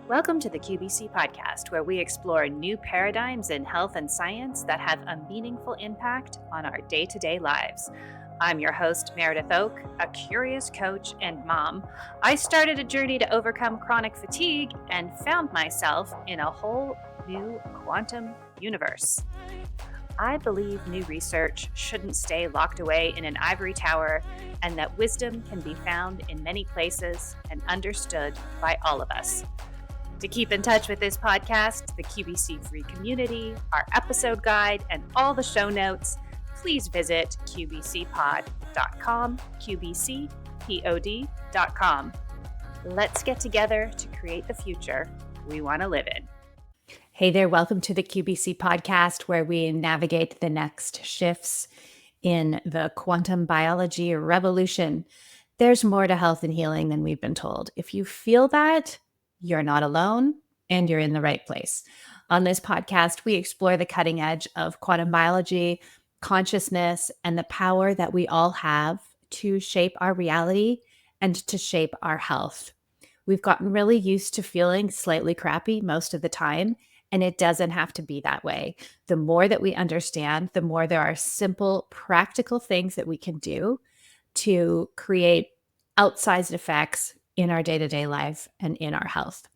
Welcome to the QBC podcast, where we explore new paradigms in health and science that have a meaningful impact on our day-to-day lives. I'm your host, Meredith Oak, a curious coach and mom. I started a journey to overcome chronic fatigue and found myself in a whole new quantum universe. I believe new research shouldn't stay locked away in an ivory tower, and that wisdom can be found in many places and understood by all of us. To keep in touch with this podcast, the QBC free community, our episode guide, and all the show notes, please visit qbcpod.com, qbcpod.com. Let's get together to create the future we want to live in. Hey there, welcome to the QBC podcast, where we navigate the next shifts in the quantum biology revolution. There's more to health and healing than we've been told. If you feel that, you're not alone and you're in the right place. On this podcast, we explore the cutting edge of quantum biology, consciousness, and the power that we all have to shape our reality and to shape our health. We've gotten really used to feeling slightly crappy most of the time, and it doesn't have to be that way. The more that we understand, the more there are simple, practical things that we can do to create outsized effects in our day-to-day life and in our health.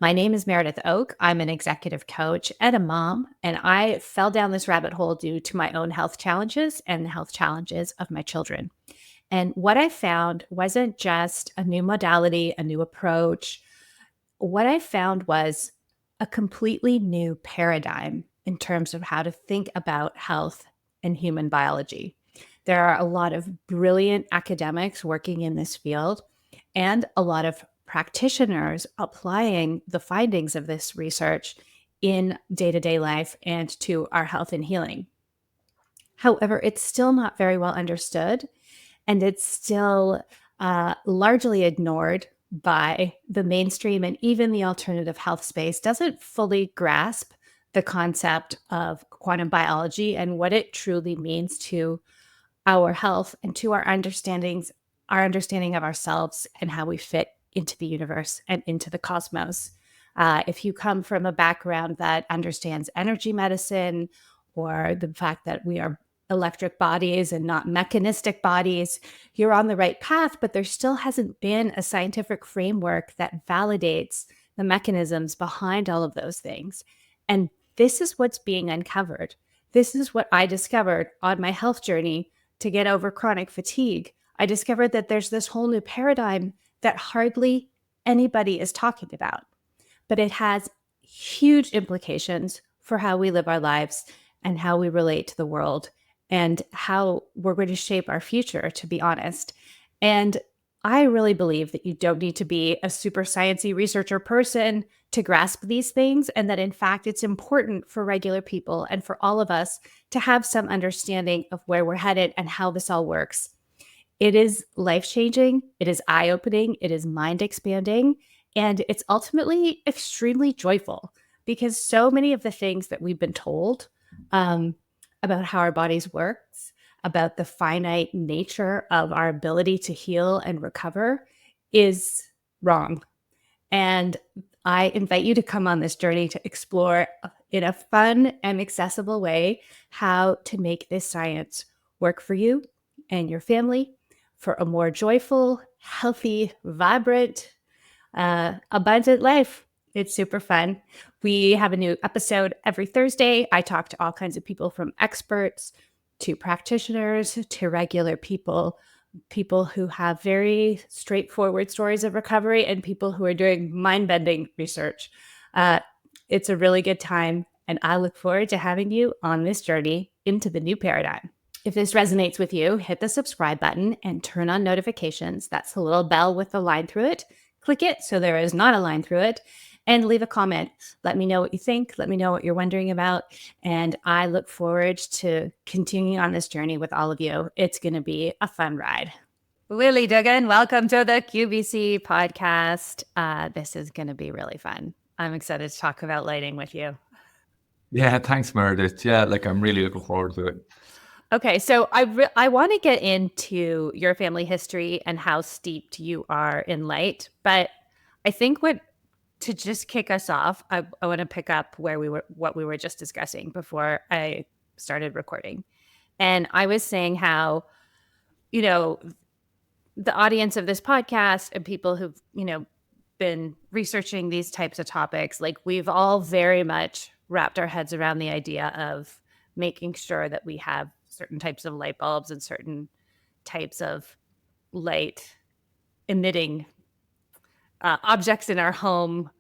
My name is Meredith Oak. I'm an executive coach and a mom, and I fell down this rabbit hole due to my own health challenges and the health challenges of my children. And what I found wasn't just a new modality, a new approach. What I found was a completely new paradigm in terms of how to think about health and human biology. There are a lot of brilliant academics working in this field, and a lot of practitioners applying the findings of this research in day-to-day life and to our health and healing. However, it's still not very well understood, and it's still largely ignored by the mainstream, and even the alternative health space doesn't fully grasp the concept of quantum biology and what it truly means to our health and to our understanding of ourselves and how we fit into the universe and into the cosmos. If you come from a background that understands energy medicine, or the fact that we are electric bodies and not mechanistic bodies, you're on the right path, but there still hasn't been a scientific framework that validates the mechanisms behind all of those things. And this is what's being uncovered. This is what I discovered on my health journey to get over chronic fatigue. I discovered that there's this whole new paradigm that hardly anybody is talking about, but it has huge implications for how we live our lives and how we relate to the world and how we're going to shape our future, to be honest. And I really believe that you don't need to be a super sciencey researcher person to grasp these things, and that in fact, it's important for regular people and for all of us to have some understanding of where we're headed and how this all works. It is life-changing, it is eye-opening, it is mind-expanding, and it's ultimately extremely joyful, because so many of the things that we've been told about how our bodies works, about the finite nature of our ability to heal and recover, is wrong. And I invite you to come on this journey to explore in a fun and accessible way how to make this science work for you and your family for a more joyful, healthy, vibrant, abundant life. It's super fun. We have a new episode every Thursday. I talk to all kinds of people, from experts to practitioners to regular people who have very straightforward stories of recovery, and people who are doing mind-bending research. It's a really good time, and I look forward to having you on this journey into the new paradigm. If this resonates with you, hit the subscribe button and turn on notifications. That's the little bell with the line through it. Click it so there is not a line through it, and leave a comment. Let me know what you think. Let me know what you're wondering about. And I look forward to continuing on this journey with all of you. It's going to be a fun ride. Willie Duggan, welcome to the QBC podcast. This is going to be really fun. I'm excited to talk about lighting with you. Yeah, thanks, Meredith. Yeah, I'm really looking forward to it. Okay, so I want to get into your family history and how steeped you are in light, but I think what to just kick us off, I want to pick up what we were just discussing before I started recording. And I was saying how, you know, the audience of this podcast and people who've, been researching these types of topics, like we've all very much wrapped our heads around the idea of making sure that we have certain types of light bulbs and certain types of light emitting objects in our home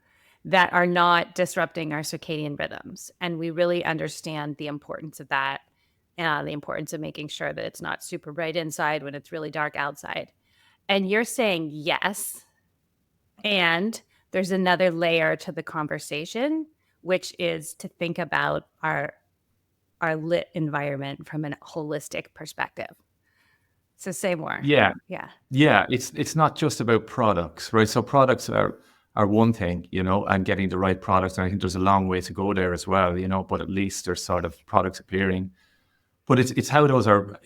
that are not disrupting our circadian rhythms. And we really understand the importance of that, the importance of making sure that it's not super bright inside when it's really dark outside. And you're saying yes. And there's another layer to the conversation, which is to think about our lit environment from a holistic perspective. So say more. Yeah. Yeah. Yeah, it's not just about products, right? So products are one thing, and getting the right products. And I think there's a long way to go there as well, but at least there's sort of products appearing. But it's how those are,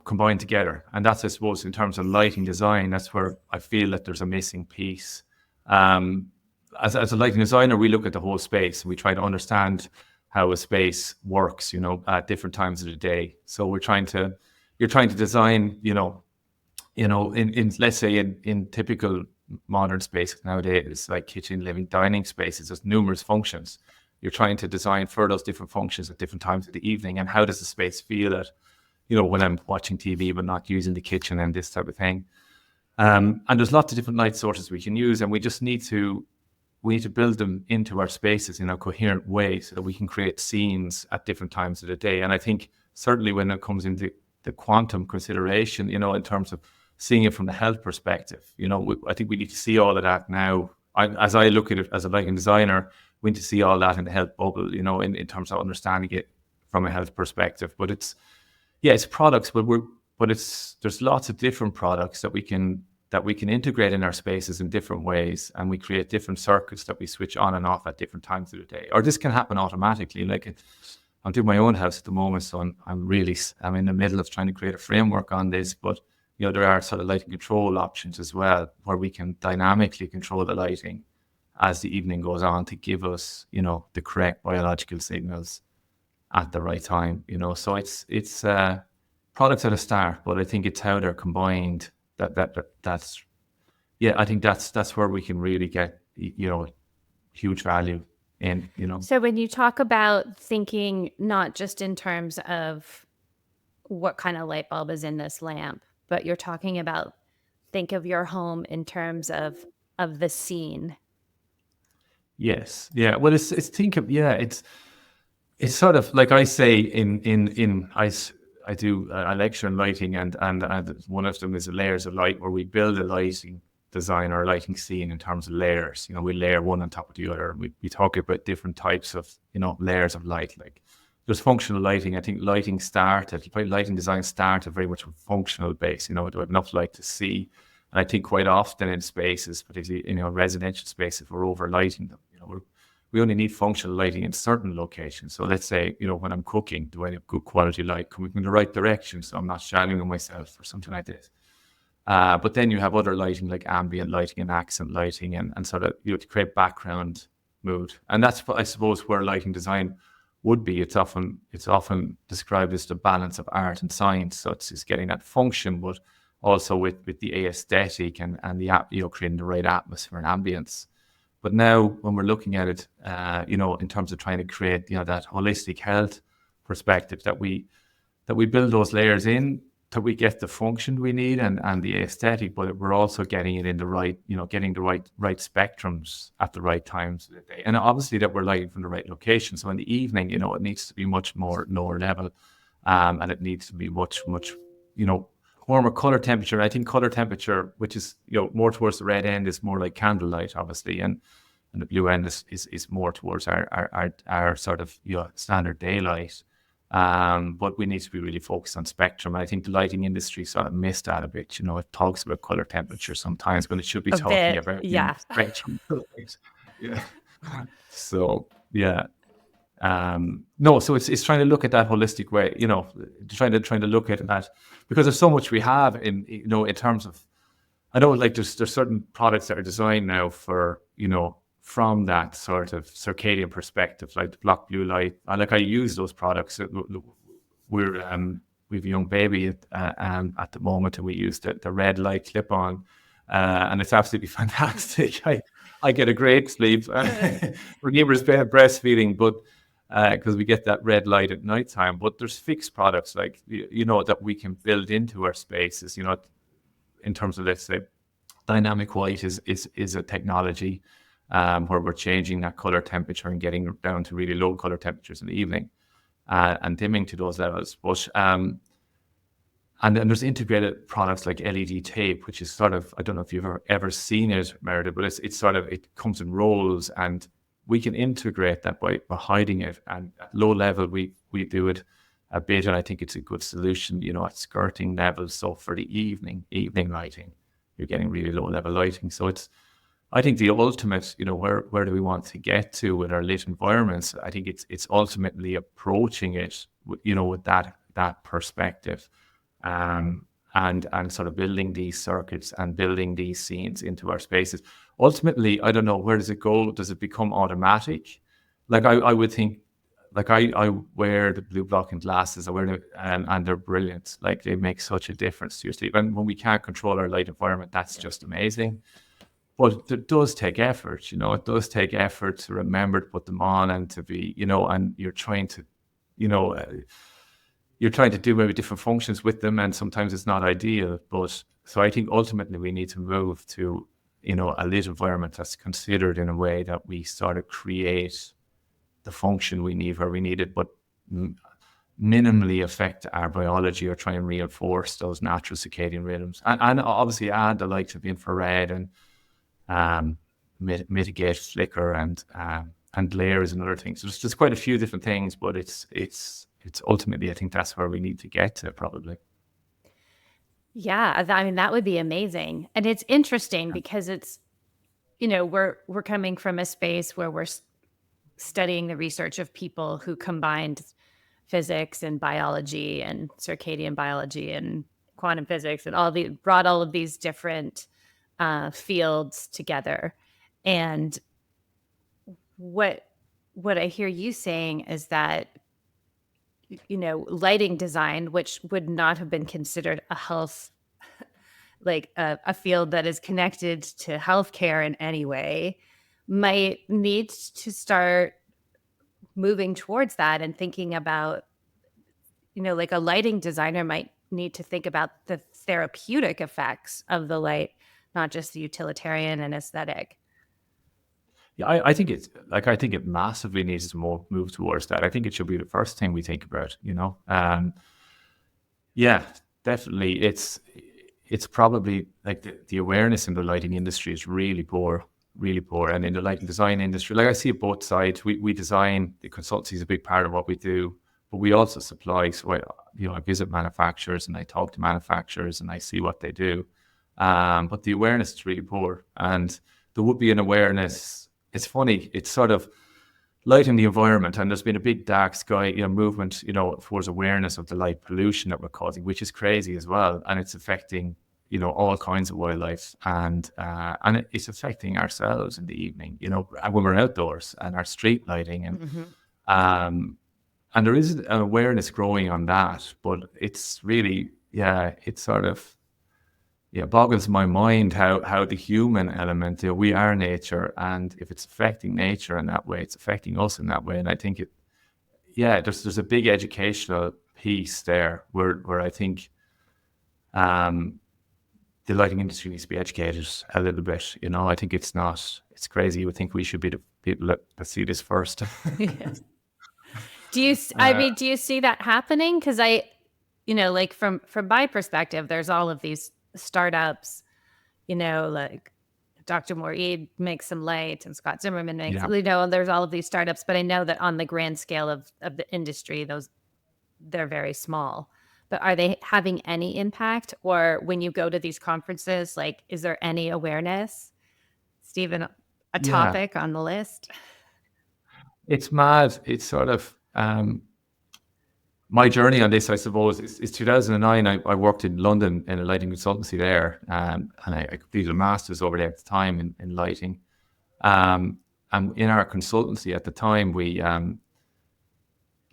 combined together. And that's, I suppose, in terms of lighting design, that's where I feel that there's a missing piece. As a lighting designer, we look at the whole space. We try to understand how a space works, at different times of the day. So you're trying to design, in let's say in typical modern spaces nowadays, like kitchen, living, dining spaces, there's numerous functions. You're trying to design for those different functions at different times of the evening. And how does the space feel at, when I'm watching TV but not using the kitchen and this type of thing. And there's lots of different light sources we can use, and we just need to build them into our spaces in a coherent way so that we can create scenes at different times of the day. And I think certainly when it comes into the quantum consideration, in terms of seeing it from the health perspective, I think we need to see all of that now. As I look at it as a lighting designer, we need to see all that in the health bubble, in terms of understanding it from a health perspective. But it's products, but there's lots of different products that we can integrate in our spaces in different ways, and we create different circuits that we switch on and off at different times of the day. Or this can happen automatically. Like I'm doing my own house at the moment, so I'm in the middle of trying to create a framework on this. But there are sort of lighting control options as well, where we can dynamically control the lighting as the evening goes on to give us, the correct biological signals at the right time. So it's products at a start, but I think it's how they're combined that's I think that's where we can really get huge value in. So when you talk about thinking not just in terms of what kind of light bulb is in this lamp, but you're talking about think of your home in terms of the scene. Yes. Yeah. Well, it's sort of like I say I do a lecture in lighting, and one of them is the layers of light, where we build a lighting design or a lighting scene in terms of layers. We layer one on top of the other. We talk about different types of layers of light. Like there's functional lighting. I think lighting design started very much from functional base. Do I have enough light to see? And I think quite often in spaces, particularly residential spaces, we're over lighting them. We only need functional lighting in certain locations. So let's say, when I'm cooking, do I have good quality light coming in the right direction so I'm not shadowing myself or something like this? But then you have other lighting like ambient lighting and accent lighting and sort of, to create background mood. And that's, I suppose, where lighting design would be. It's often described as the balance of art and science. So it's getting that function, but also with the aesthetic and the creating the right atmosphere and ambience. But now when we're looking at it, in terms of trying to create, that holistic health perspective, that we build those layers in till we get the function we need and the aesthetic, but we're also getting it in the right, getting the right spectrums at the right times of the day. And obviously that we're lighting from the right location. So in the evening, it needs to be much more lower level, and it needs to be much, warmer color temperature. I think color temperature, which is more towards the red end, is more like candlelight, obviously, and the blue end is more towards our sort of standard daylight. But we need to be really focused on spectrum. And I think the lighting industry sort of missed that a bit. It talks about color temperature sometimes when it should be talking about spectrum. Yeah. So yeah. No, so it's trying to look at that holistic way, trying to look at that, because there's so much we have in terms of, I know like there's certain products that are designed now for from that sort of circadian perspective, like the block blue light. I use those products. We've a young baby at the moment, and we use the red light clip on, and it's absolutely fantastic. I get a great sleep. Renewa's breastfeeding, but because we get that red light at nighttime. But there's fixed products like that we can build into our spaces. In terms of, let's say, dynamic white is a technology where we're changing that color temperature and getting down to really low color temperatures in the evening and dimming to those levels. But and then there's integrated products like LED tape, which is sort of, I don't know if you've ever seen it, Meredith, but it's sort of, it comes in rolls, and we can integrate that by hiding it. And at low level, we do it a bit, and I think it's a good solution, at skirting levels. So for the evening lighting, you're getting really low level lighting. So I think the ultimate, where do we want to get to with our lit environments? I think it's ultimately approaching it, with that perspective, and sort of building these circuits and building these scenes into our spaces. Ultimately, I don't know, where does it go? Does it become automatic? Like I would think, like I wear the blue blocking glasses, I wear them, and they're brilliant. Like they make such a difference to your sleep. And when we can't control our light environment, that's just amazing. But it does take effort, it does take effort to remember to put them on and to be, and you're trying to, you're trying to do maybe different functions with them, and sometimes it's not ideal. But so I think ultimately we need to move to, a lit environment that's considered in a way that we sort of create the function we need where we need it, but minimally affect our biology or try and reinforce those natural circadian rhythms. And obviously add the likes of infrared and mitigate flicker and layers and other things. So there's quite a few different things, but it's ultimately, I think that's where we need to get to, probably. Yeah, I mean, that would be amazing. And it's interesting because it's, we're coming from a space where we're studying the research of people who combined physics and biology and circadian biology and quantum physics and brought all of these different fields together. And what I hear you saying is that, lighting design, which would not have been considered a health, like a field that is connected to healthcare in any way, might need to start moving towards that and thinking about, like a lighting designer might need to think about the therapeutic effects of the light, not just the utilitarian and aesthetic. Yeah, I think I think it massively needs to move towards that. I think it should be the first thing we think about, Yeah, definitely. It's probably like the awareness in the lighting industry is really poor. And in the lighting design industry, like I see it both sides. We design, the consultancy is a big part of what we do, but we also supply. So I visit manufacturers and I talk to manufacturers and I see what they do. But the awareness is really poor, and there would be an awareness. It's funny, it's sort of lighting the environment, and there's been a big dark sky movement, towards awareness of the light pollution that we're causing, which is crazy as well, and it's affecting all kinds of wildlife, and it's affecting ourselves in the evening, when we're outdoors, and our street lighting, and and there is an awareness growing on that, but it's really, it's sort of, boggles my mind how the human element, we are nature, and if it's affecting nature in that way, it's affecting us in that way. And I think there's a big educational piece there where I think the lighting industry needs to be educated a little bit. I think it's crazy. You would think we should be the people that see this first. Yes. Do you see that happening? Because like from my perspective, there's all of these startups, like Dr. Moreed makes some light and Scott Zimmerman makes, and there's all of these startups, but I know that on the grand scale of the industry, they're very small. But are they having any impact? Or when you go to these conferences, like, is there any awareness? Stephen, a topic on the list? It's mad. It's sort of, my journey on this, I suppose, is 2009. I worked in London in a lighting consultancy there, and I completed a master's over there at the time in lighting. And and in our consultancy at the time,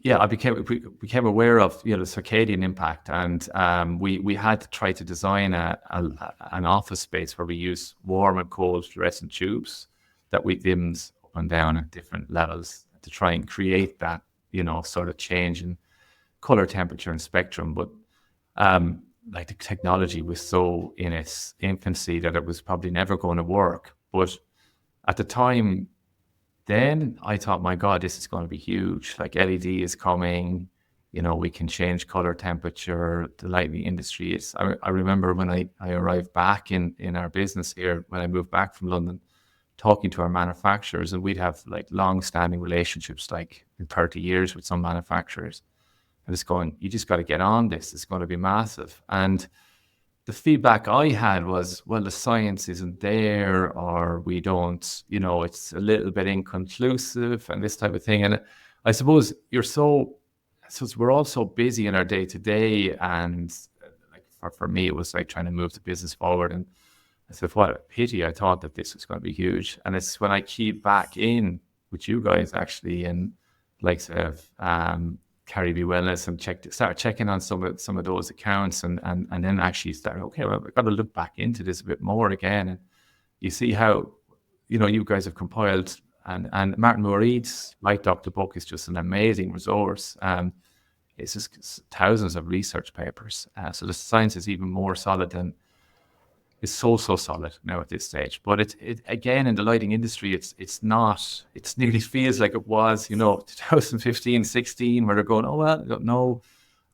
I became aware of the circadian impact, and we had to try to design an office space where we use warm and cold fluorescent tubes that we dimmed up and down at different levels to try and create that sort of change in color, temperature, and spectrum. But like the technology was so in its infancy that it was probably never going to work. But at the time, then I thought, my God, this is going to be huge. Like LED is coming, we can change color, temperature. The lighting industry is. I remember when I arrived back in our business here, when I moved back from London, talking to our manufacturers, and we'd have like long-standing relationships, like in 30 years with some manufacturers. I was going, you just got to get on this. It's going to be massive. And the feedback I had was, well, the science isn't there, or we don't, it's a little bit inconclusive and this type of thing. And I suppose we're all so busy in our day to day. And like for me, it was like trying to move the business forward. And I said, what a pity. I thought that this was going to be huge. And it's when I keyed back in with you guys actually, and like Caribbean Wellness, and start checking on some of those accounts, and then actually start, okay, well, I've got to look back into this a bit more again. And you see how, you guys have compiled, and Martin Moreid's Light Doctor book is just an amazing resource. It's just thousands of research papers. So the science is even more solid than, is so solid now at this stage. But it again, in the lighting industry, it's not. It nearly feels like it was 2015, 16, where they're going, oh well, no.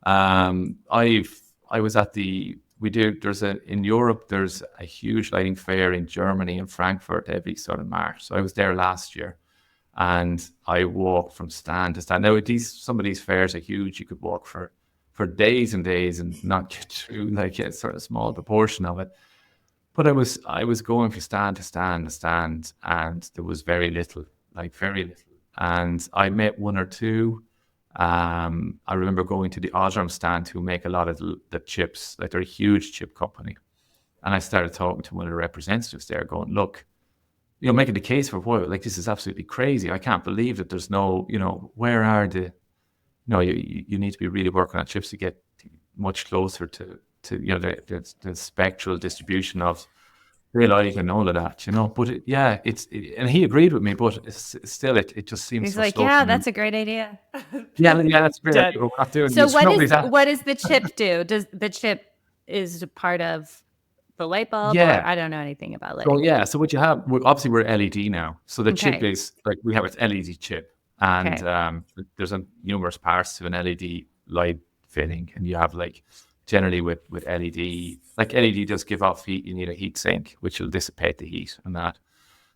I was at the in Europe there's a huge lighting fair in Germany, in Frankfurt, every sort of March. So I was there last year, and I walked from stand to stand. Now some of these fairs are huge. You could walk for days and days and not get through like a sort of small proportion of it. But I was going from stand to stand to stand, and there was very little. And I met one or two. I remember going to the Osram stand, who make a lot of the chips. Like, they're a huge chip company. And I started talking to one of the representatives there, going, look, making the case for why, like, this is absolutely crazy. I can't believe that there's no, where are the, you need to be really working on chips to get much closer to the spectral distribution of real light and all of that, But and he agreed with me, but it's still it just seems. He's so like, slow yeah, that's a great idea. yeah, that's great. We're not doing So this. what does the chip do? Does the chip is part of the light bulb? Yeah. Or I don't know anything about lighting. So what you have, obviously we're LED now. So the chip is like, we have an LED chip, and there's numerous parts to an LED light fitting, and you have like, generally with LED, like LED does give off heat, you need a heat sink, which will dissipate the heat, and that.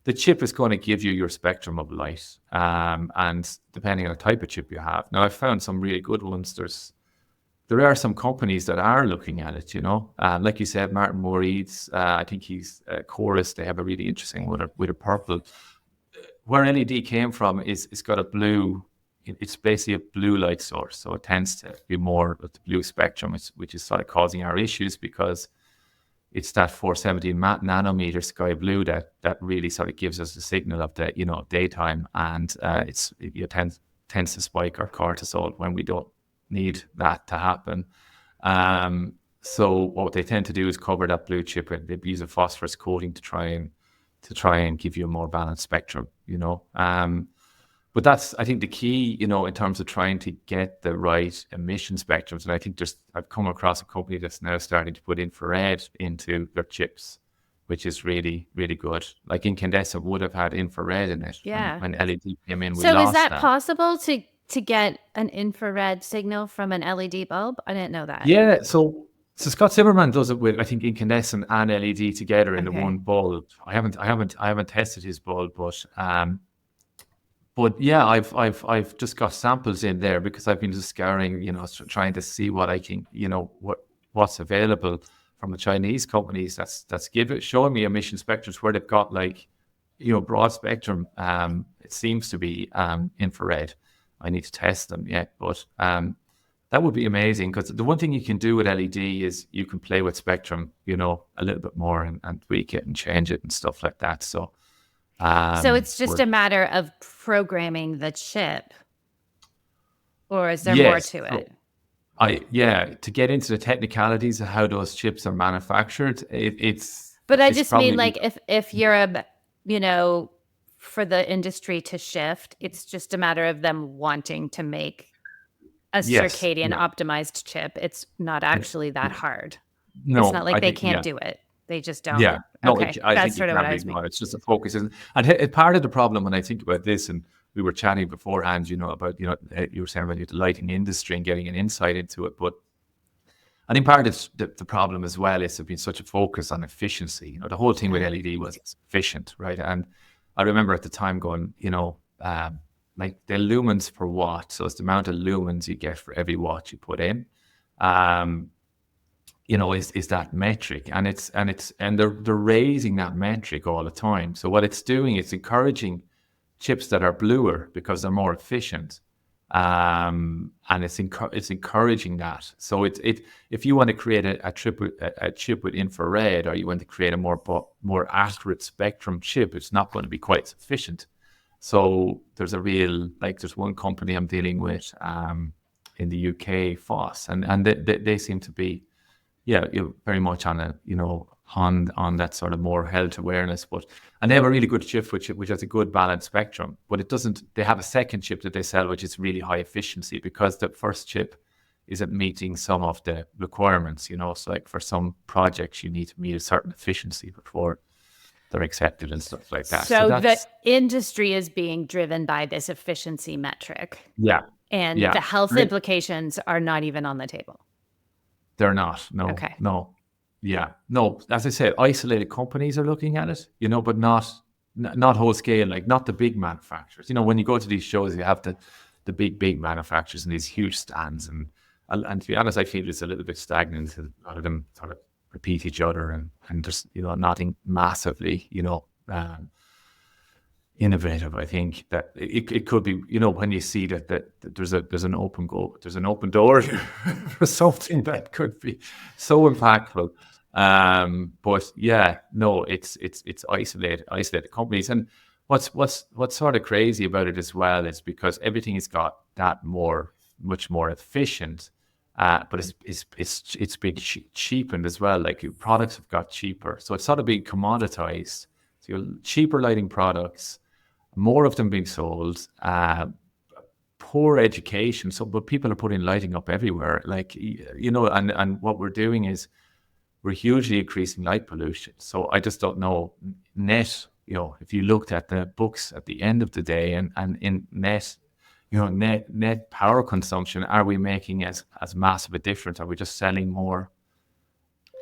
The chip is going to give you your spectrum of light, and depending on the type of chip you have. Now, I've found some really good ones. There are some companies that are looking at it, like you said, Martin Moreid's, I think he's Chorus. They have a really interesting one with a purple. Where LED came from is it's got a blue. It's basically a blue light source, so it tends to be more of the blue spectrum, which is sort of causing our issues, because it's that 470 nanometer sky blue that really sort of gives us the signal of the daytime, and it tends to spike our cortisol when we don't need that to happen. So what they tend to do is cover that blue chip, and they use a phosphorus coating to try and give you a more balanced spectrum. But that's, I think, the key, in terms of trying to get the right emission spectrums. And I think I've come across a company that's now starting to put infrared into their chips, which is really, really good. Like, incandescent would have had infrared in it. Yeah. When LED came in, we so lost is that that. possible to get an infrared signal from an LED bulb? I didn't know that. Yeah. So Scott Zimmerman does it with, I think, incandescent and LED together in the one bulb. I haven't tested his bulb, but yeah, I've just got samples in there, because I've been just scouring, trying to see what I can, what's available from the Chinese companies that's showing me emission spectrums where they've got, like, broad spectrum. It seems to be infrared. I need to test them yet, but that would be amazing, because the one thing you can do with LED is you can play with spectrum, a little bit more, and tweak it and change it and stuff like that. So So it's just But a matter of programming the chip, or is there more yes, to so it? to get into the technicalities of how those chips are manufactured, But I it's just mean, probably like, if you're you know, for the industry to shift, it's just a matter of them wanting to make a yes, circadian yeah, optimized chip. It's not it, actually that hard. It's not no, like I they think can't yeah. do it. They just don't. Yeah, no, Okay. I That's think it sort of what can I be was meaning. done. It's just a focus, and part of the problem when I think about this, and we were chatting beforehand, about you were saying about the lighting industry and getting an insight into it, but I think part of the problem as well is there been such a focus on efficiency. The whole thing with Yeah. LED was it's efficient, right? And I remember at the time going, like the lumens per watt, so it's the amount of lumens you get for every watt you put in. Um, is that metric, and they're raising that metric all the time. So what it's doing is encouraging chips that are bluer because they're more efficient, and it's encouraging that. So if you want to create a chip with infrared, or you want to create a more accurate spectrum chip, it's not going to be quite sufficient. So there's one company I'm dealing with in the UK, Foss, and they seem to be very much on on that sort of more health awareness, and they have a really good chip which has a good balanced spectrum, but it doesn't. They have a second chip that they sell which is really high efficiency because the first chip isn't meeting some of the requirements. So like for some projects you need to meet a certain efficiency before they're accepted and stuff like that. So So the that's industry is being driven by this efficiency metric, yeah, and yeah. the health And implications are not even on the table. they're not. No, Okay. no. Yeah, no. As I said, isolated companies are looking at it, but not whole scale, like not the big manufacturers. When you go to these shows, you have the big manufacturers and these huge stands, and to be honest, I feel it's a little bit stagnant. A lot of them sort of repeat each other, and there's nothing massively um, innovative. I think that it could be, when you see that there's an open door for something that could be so impactful. But yeah, no, it's isolated companies. And what's sort of crazy about it as well is because everything has got much more efficient. But it's been cheapened as well. Like products have got cheaper, so it's sort of being commoditized. So cheaper lighting products, more of them being sold, poor education. So, but people are putting lighting up everywhere, like and what we're doing is we're hugely increasing light pollution. So I just don't know net. If you looked at the books at the end of the day, and in net, net power consumption, are we making as massive a difference? Are we just selling more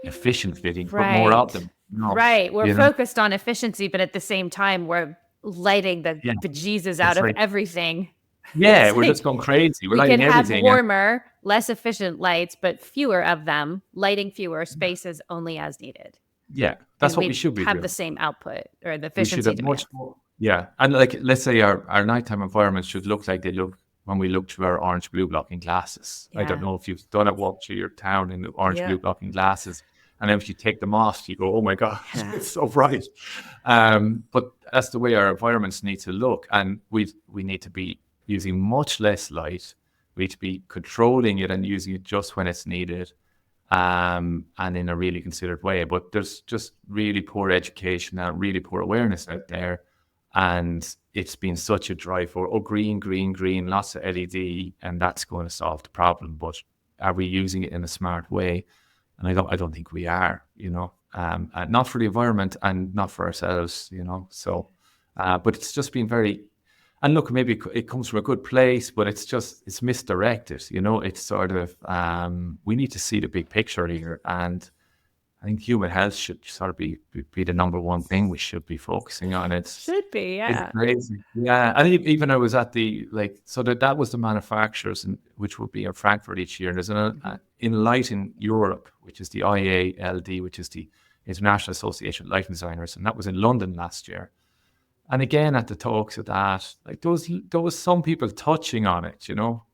efficient fitting, but more of Right. them? No, Right. We're you know, focused on efficiency, but at the same time, we're lighting the yeah, bejesus out it's of like. everything. Yeah, It's we're just like going crazy. We're we can lighting have everything, and warmer, less efficient lights, but fewer of them, lighting fewer spaces only as needed. yeah, And that's what we we'd should be have the doing. same output or the We should efficiency have much demands. more. Yeah, and like let's say our nighttime environments should look like they look when we look through our orange blue blocking glasses. I don't Yeah. know if you've done a walk through your town in the orange Yeah. blue blocking glasses, and then if you take them off, you go, "Oh my God, Yeah. it's so bright." But that's the way our environments need to look, and we need to be using much less light. We need to be controlling it and using it just when it's needed, and in a really considered way. But there's just really poor education and really poor awareness out there. And it's been such a drive for, green, green, green, lots of LED, and that's going to solve the problem. But are we using it in a smart way? And I don't think we are, and not for the environment and not for ourselves, So, but it's just been very, and look, maybe it comes from a good place, but it's misdirected, It's sort of we need to see the big picture here, and I think human health should sort of be the number one thing we should be focusing on. Should be, It's yeah. crazy, yeah. And even I was at the so that was the manufacturers, which will be in Frankfurt each year. There's in Light in Europe, which is the IALD, which is the International Association of Lighting Designers, and that was in London last year. And again, at the talks of that, like there was some people touching on it,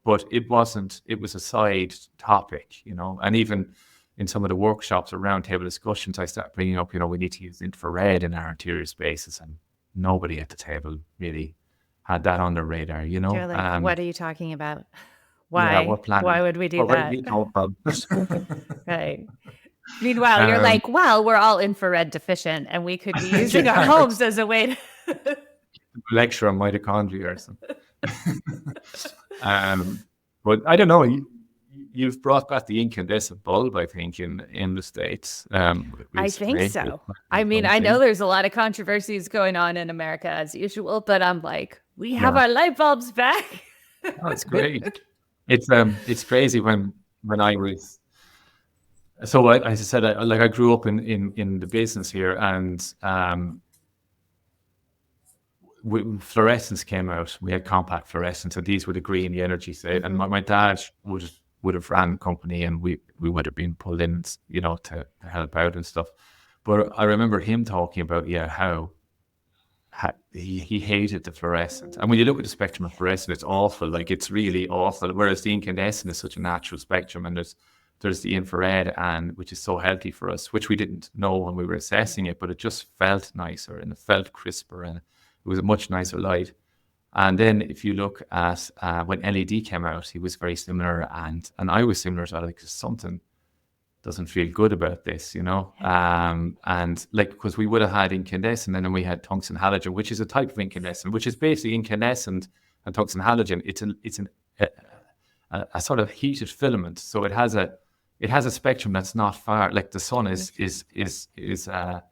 but it wasn't. It was a side topic, And even in some of the workshops or roundtable discussions, I started bringing up, we need to use infrared in our interior spaces, and nobody at the table really had that on their radar, you You're know. like, what are you talking about? Yeah, Why? what planet? Why would we do Where did that? we come from? Right. Meanwhile, you're um, like, well, we're all infrared deficient and we could be using our yeah, homes as a way to. lecture on mitochondria or something. um, but I don't know. You've brought back the incandescent bulb, I think, in the States I think recently. so. I mean, I know there's a lot of controversies going on in America as usual, but I'm like, we have Yeah, our light bulbs back. oh, it's great. It's crazy when I was. So as I said, I grew up in the business here, and fluorescence came out. We had compact fluorescence, and these were the green, the energy save. And my dad would have ran the company, and we would have been pulled in, you know, to help out and stuff. But I remember him talking about how he hated the fluorescent. And when you look at the spectrum of fluorescent, it's awful. Like, it's really awful. Whereas the incandescent is such a natural spectrum, and there's the infrared, and which is so healthy for us, which we didn't know when we were assessing it, but it just felt nicer and it felt crisper, and it was a much nicer light. And then if you look at when LED came out, he was very similar, and I was similar to that, because something doesn't feel good about this, you know. And like, because we would have had incandescent, and then we had tungsten halogen, which is a type of incandescent, which is basically incandescent and tungsten halogen. It's a sort of heated filament, so it has a spectrum that's not far. Like the sun is a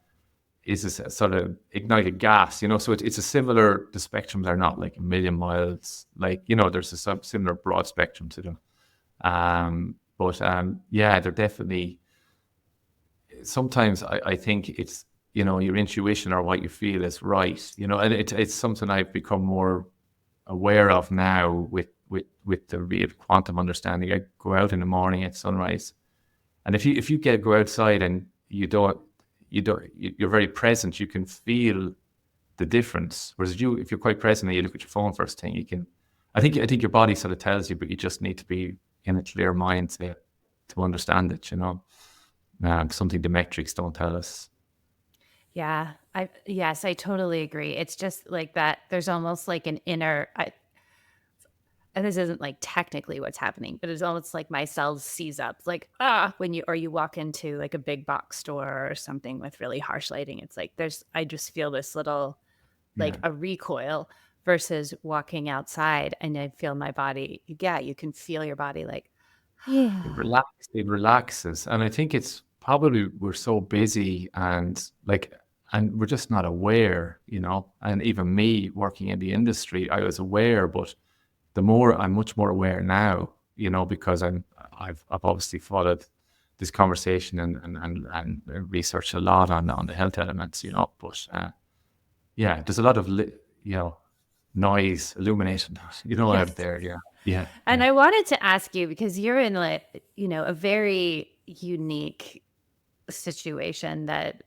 sort of ignited gas, you know. So it's a similar. The spectrums are not like a million miles. Like, you know, there's a similar broad spectrum to them. But yeah, they're definitely. Sometimes I think it's, you know, your intuition or what you feel is right, you know, and it's something I've become more aware of now with the real quantum understanding. I go out in the morning at sunrise, and if you go outside and you're very present, you can feel the difference. Whereas if you're quite present and you look at your phone first thing, you can. I think your body sort of tells you, but you just need to be in a clear mind to understand it, you know. Something the metrics don't tell us. Yeah, yes, I totally agree. It's just like that. There's almost like an inner, and this isn't like technically what's happening, but it's almost like my cells seize up, like, when you walk into like a big box store or something with really harsh lighting. It's like I just feel this little, like, Yeah. a recoil, versus walking outside and I feel my body. Yeah, you can feel your body like, yeah. It relaxes. And I think it's probably we're so busy, and we're just not aware, you know. And even me working in the industry, I was aware, but I'm much more aware now, you know, because I've obviously followed this conversation and researched a lot on the health elements, you know. But yeah, there's a lot of you know, noise, illumination, you know, Yes. out there. Yeah. And I wanted to ask you, because you're in, like, you know, a very unique situation that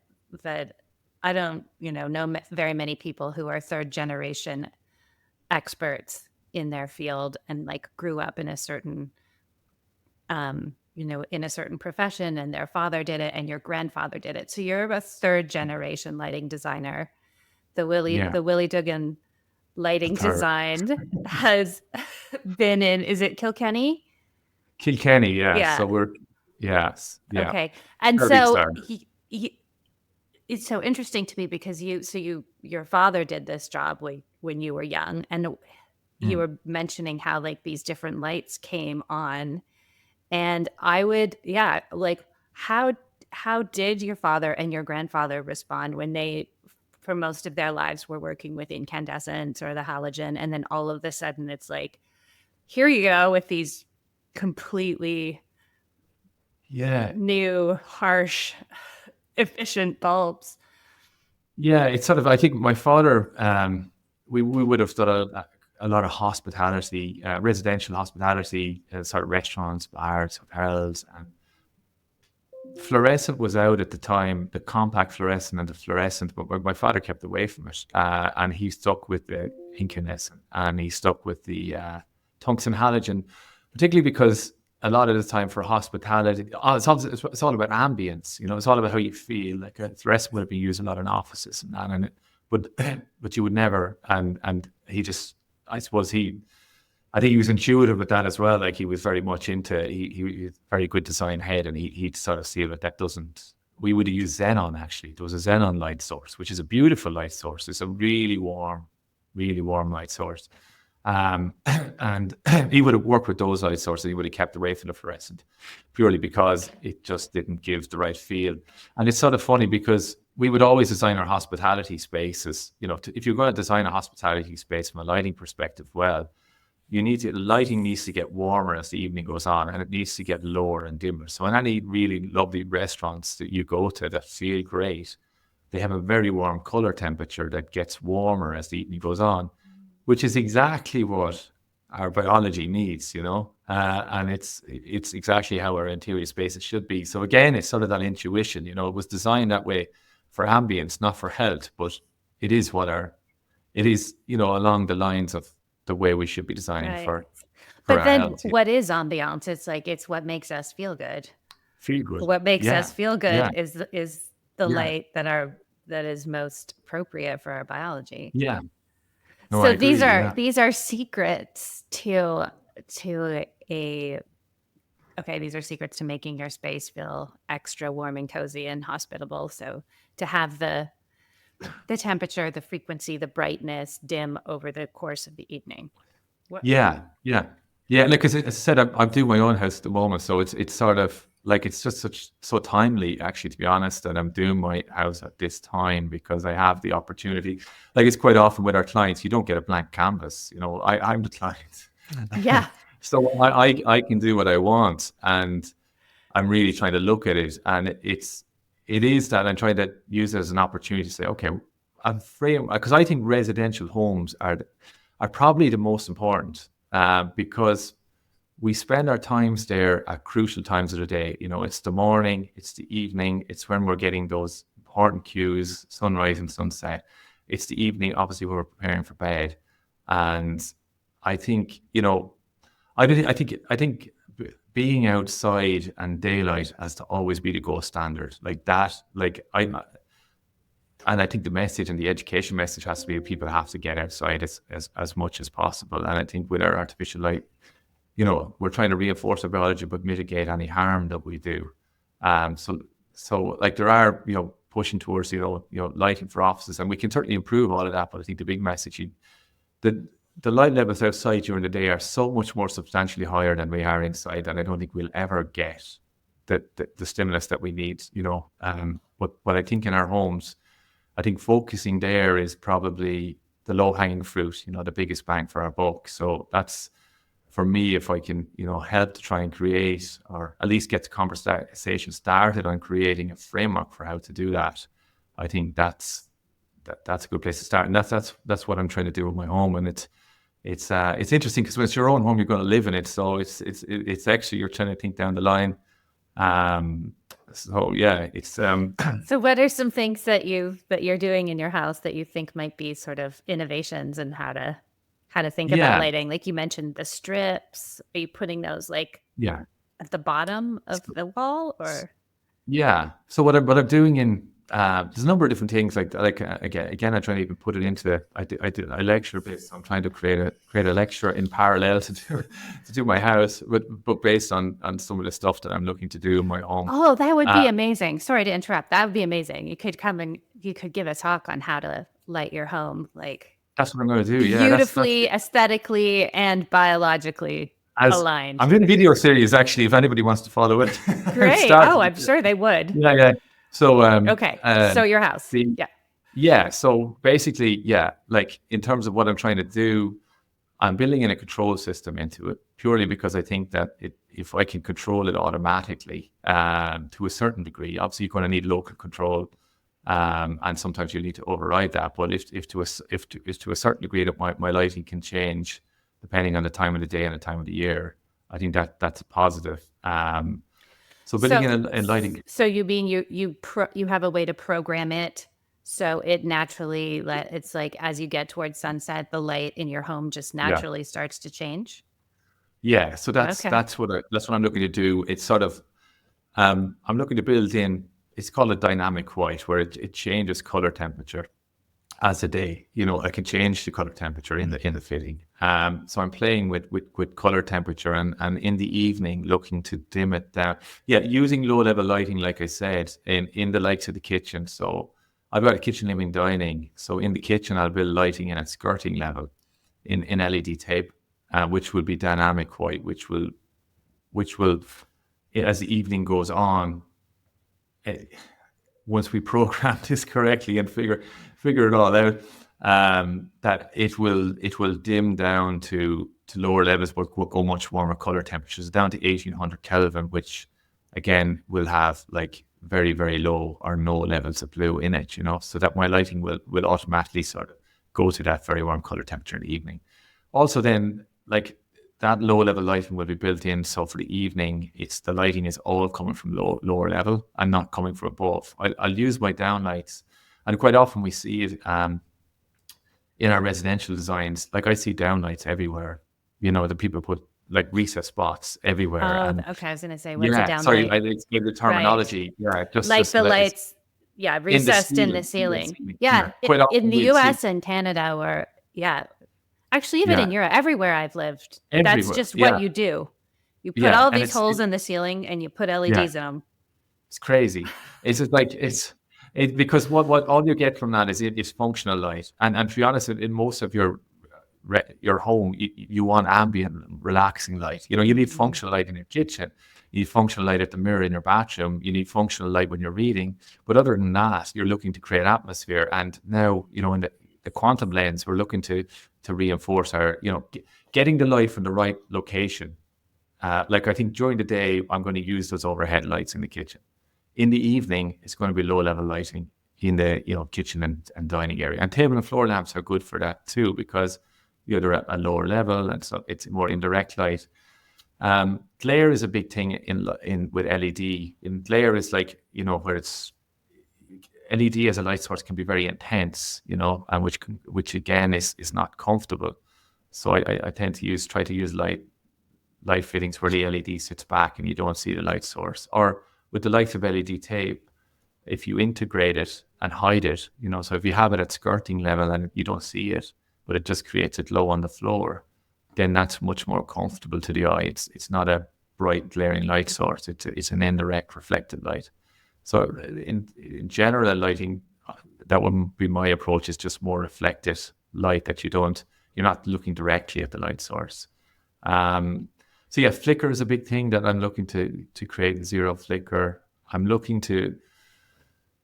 I don't, you know very many people who are third generation experts in their field and like grew up in a certain you know, in a certain profession, and their father did it and your grandfather did it. So you're a third generation lighting designer. The Yeah. Willie Duggan lighting Third. design has been in, is it Kilkenny? Kilkenny, yeah. Yeah. So yes, yeah. Okay. And Very big so star. it's so interesting to me because your father did this job when you were young, and you were mentioning how like these different lights came on, and I would, yeah, like, how did your father and your grandfather respond when they, for most of their lives, were working with incandescent or the halogen, and then all of a sudden it's like, here you go with these completely new, harsh, efficient bulbs. Yeah, it's sort of, I think my father, we would have done a lot of hospitality, residential hospitality, sort of restaurants, bars, hotels, and fluorescent was out at the time, the compact fluorescent and the fluorescent, but my father kept away from it, and he stuck with the incandescent, and he stuck with the tungsten halogen, particularly because a lot of the time for hospitality, it's all about ambience, you know. It's all about how you feel. Like fluorescent would be used a lot in offices and that, but but you would never. And he just, I suppose I think he was intuitive with that as well. Like he was very much into, he was very good design head, and he'd sort of see that doesn't. We would have used xenon actually. There was a xenon light source, which is a beautiful light source. It's a really warm light source. And he would have worked with those light sources. He would have kept away from the fluorescent, purely because it just didn't give the right feel. And it's sort of funny because we would always design our hospitality spaces. If you're going to design a hospitality space from a lighting perspective, well, lighting needs to get warmer as the evening goes on, and it needs to get lower and dimmer. So in any really lovely restaurants that you go to that feel great, they have a very warm color temperature that gets warmer as the evening goes on, which is exactly what our biology needs, and it's exactly how our interior spaces should be. So again, it's sort of that intuition, it was designed that way for ambience, not for health, but it is along the lines of the way we should be designing for But our then health. what is ambiance? It's what makes us feel good. Feel good. What makes us feel good Yeah. is the light that is most appropriate for our biology. Yeah. No, So I agree, these are secrets to these are secrets to making your space feel extra warm and cozy and hospitable. So to have the temperature, the frequency, the brightness dim over the course of the evening. Yeah. Like as I said, I'm doing my own house at the moment, so it's sort of like it's just so timely, actually, to be honest, that I'm doing my house at this time because I have the opportunity. Like it's quite often with our clients, you don't get a blank canvas. I'm the client. Yeah. So I can do what I want, and I'm really trying to look at it, and it is that I'm trying to use it as an opportunity to say, okay, I'm frame, because I think residential homes are probably the most important, because we spend our times there at crucial times of the day. It's the morning, it's the evening, it's when we're getting those important cues, sunrise and sunset. It's the evening, obviously, when we're preparing for bed. And I think, I think being outside and daylight has to always be the gold standard. Like that, and I think the message and the education message has to be people have to get outside as much as possible. And I think with our artificial light, we're trying to reinforce our biology, but mitigate any harm that we do. So like there are, pushing towards, lighting for offices, and we can certainly improve all of that. But I think the big message, the light levels outside during the day are so much more substantially higher than we are inside, and I don't think we'll ever get the stimulus that we need, but I think in our homes, I think focusing there is probably the low-hanging fruit, the biggest bang for our buck. So that's, for me, if I can, help to try and create, or at least get the conversation started on creating a framework for how to do that, I think that's a good place to start. And that's what I'm trying to do with my home. And it's interesting because when it's your own home, you're going to live in it. So it's actually, you're trying to think down the line. So yeah, it's So what are some things that you're doing in your house that you think might be sort of innovations in how to think about lighting? Like you mentioned the strips. Are you putting those at the bottom of the wall, or? Yeah. So what I'm doing in there's a number of different things again I try to even put it into I lecture a bit, so I'm trying to create a lecture in parallel to do my house, but based on some of the stuff that I'm looking to do in my home. Oh, that would be amazing. Sorry to interrupt. That would be amazing. You could come and you could give a talk on how to light your home, that's what I'm going to do. Yeah, beautifully, aesthetically, and biologically aligned. I'm doing a video series, actually, if anybody wants to follow it. Great. I'm sure they would. Yeah. So okay. So your house. Yeah. So basically, like in terms of what I'm trying to do, I'm building in a control system into it purely because I think that if I can control it automatically to a certain degree, obviously you're going to need local control, and sometimes you need to override that. But if to a certain degree that my lighting can change depending on the time of the day and the time of the year, I think that's a positive. So building in lighting. So you mean you have a way to program it so it naturally it's like as you get towards sunset, the light in your home just naturally starts to change? Yeah. So that's what I'm looking to do. It's sort of I'm looking to build in. It's called a dynamic white, where it changes color temperature. as a day. I can change the color temperature in the fitting. So I'm playing with color temperature, and in the evening looking to dim it down. Yeah, using low level lighting, like I said, in the likes of the kitchen. So I've got a kitchen living dining. So in the kitchen I'll build lighting in at skirting level in LED tape, which will be dynamic white, which will as the evening goes on, eh, once we program this correctly and figure it all out, that it will dim down to lower levels, but will go much warmer color temperatures down to 1800 Kelvin, which again will have like very, very low or no levels of blue in it. So that my lighting will automatically sort of go to that very warm color temperature in the evening. Also, then, like, that low level lighting will be built in. So for the evening, the lighting is all coming from lower level and not coming from above. I'll use my downlights, and quite often we see it in our residential designs. Like, I see downlights everywhere. The people put like recess spots everywhere. Oh, okay. I was going to say, what's a downlight? Sorry, I explained the terminology. Right. Yeah, just like the lights. Yeah, recessed in the ceiling. Yeah, in the U.S. and Canada, or actually even in Europe, everywhere I've lived, that's just what you do. You put all these holes in the ceiling and you put LEDs in them. It's crazy. It's just like because what all you get from that is functional light, and to be honest, in most of your home, you want ambient, relaxing light. You need functional light in your kitchen. You need functional light at the mirror in your bathroom. You need functional light when you're reading. But other than that, you're looking to create atmosphere. And now, in the quantum lens, we're looking to reinforce our, getting the light from the right location. Like, I think during the day, I'm going to use those overhead lights in the kitchen. In the evening, it's going to be low level lighting in the kitchen and dining area. And table and floor lamps are good for that too, because they're at a lower level, and so it's more indirect light. Glare is a big thing in with LED. In glare is like, where it's LED as a light source can be very intense, and which again is not comfortable. So I tend to try to use light fittings where the LED sits back and you don't see the light source. Or with the likes of LED tape, if you integrate it and hide it, so if you have it at skirting level and you don't see it, but it just creates it low on the floor, then that's much more comfortable to the eye. It's not a bright glaring light source. It's an indirect reflected light. So in general lighting, that would be my approach, is just more reflected light that you're not looking directly at the light source. So yeah, flicker is a big thing that I'm looking to create, zero flicker. I'm looking to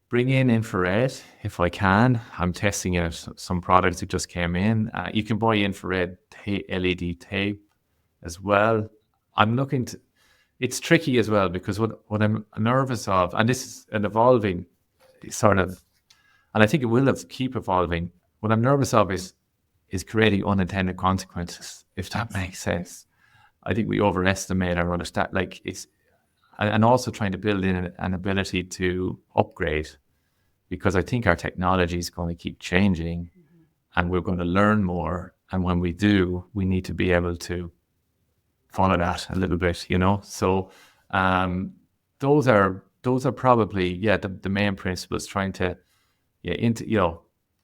bring in infrared if I can. I'm testing out some products that just came in. You can buy infrared LED tape as well. I'm looking to. It's tricky as well, because what I'm nervous of, and this is an evolving sort of, and I think it will keep evolving. What I'm nervous of is creating unintended consequences, if that makes sense. I think we overestimate our understand, and also trying to build in an ability to upgrade, because I think our technology is going to keep changing, and we're going to learn more. And when we do, we need to be able to follow that a little bit, So those are probably the main principles, trying to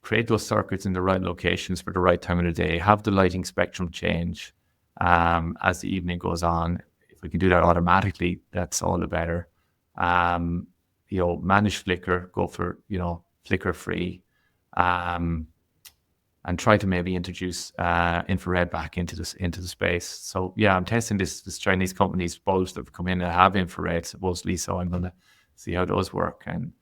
create those circuits in the right locations for the right time of the day, have the lighting spectrum change as the evening goes on. If we can do that automatically, that's all the better. Manage flicker, go for flicker free, and try to maybe introduce infrared back into the space. So yeah, I'm testing this Chinese company's bulbs that have come in and have infrared supposedly. So I'm going to see how those work. And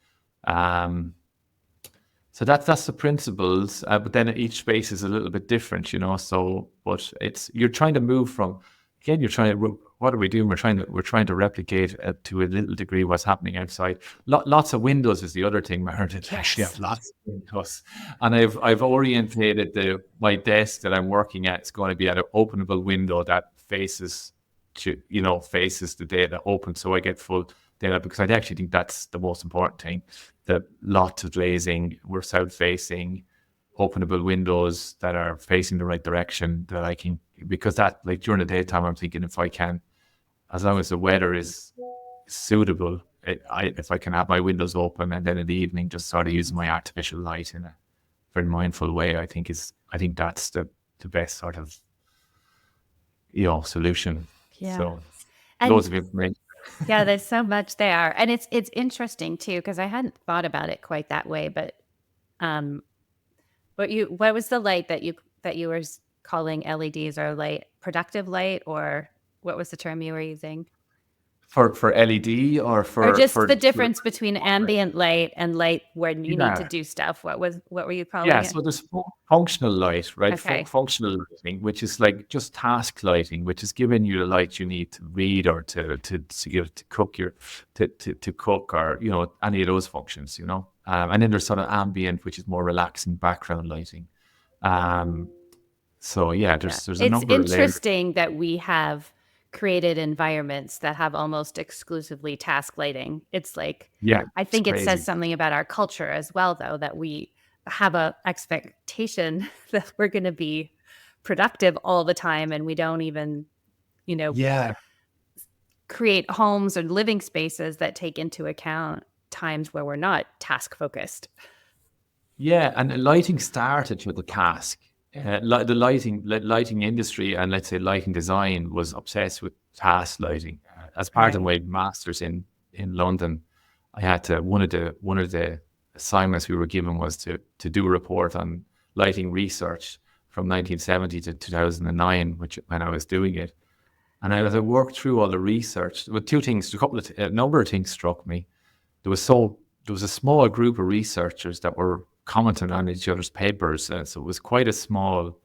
so that's the principles. But then each space is a little bit different, So, but you're trying to move from. Again, what are we doing? We're trying to replicate to a little degree what's happening outside. Lots of windows is the other thing, Meredith. Yes. Actually, I have lots of windows, and I've orientated my desk that I'm working at. It's going to be at an openable window that faces the data open, so I get full data, because I actually think that's the most important thing. That lots of glazing, we're south facing, openable windows that are facing the right direction, that I can, because that, like, during the daytime, I'm thinking, if I can, as long as the weather is suitable, if I can have my windows open, and then in the evening just sort of use my artificial light very mindful way, I think that's the best sort of, solution. Yeah. So And loads of information. yeah, there's so much there. And it's interesting too, because I hadn't thought about it quite that way. But um what was the light that you were calling LEDs, or light productive light, or what was the term you were using? For LED or Or for just the for difference between ambient light and light when you need to yeah. do stuff. What were you calling Yeah, it? so there's functional light, right? Okay. Functional lighting, which is like just task lighting, which is giving you the light you need to read or to cook to cook, or any of those functions, and then there's sort of ambient, which is more relaxing background lighting. Um, so yeah, Yeah. there's a It's number of layers. interesting that we have created environments that have almost exclusively task lighting. It's like, Yeah, I it's think it says crazy. something about our culture as well, though, that we have a expectation that we're going to be productive all the time, and we don't even, you know, Yeah, create homes or living spaces that take into account times where we're not task focused. yeah, and the lighting started with the cask. The lighting industry, and let's say lighting design, was obsessed with task lighting. As part of Right. my masters in London, I had to one of the assignments we were given was to do a report on lighting research from 1970 to 2009, which when I was doing it. And as I worked through all the research, well, two things, a number of things struck me. There was a small group of researchers that were commenting on each other's papers, so it was quite a small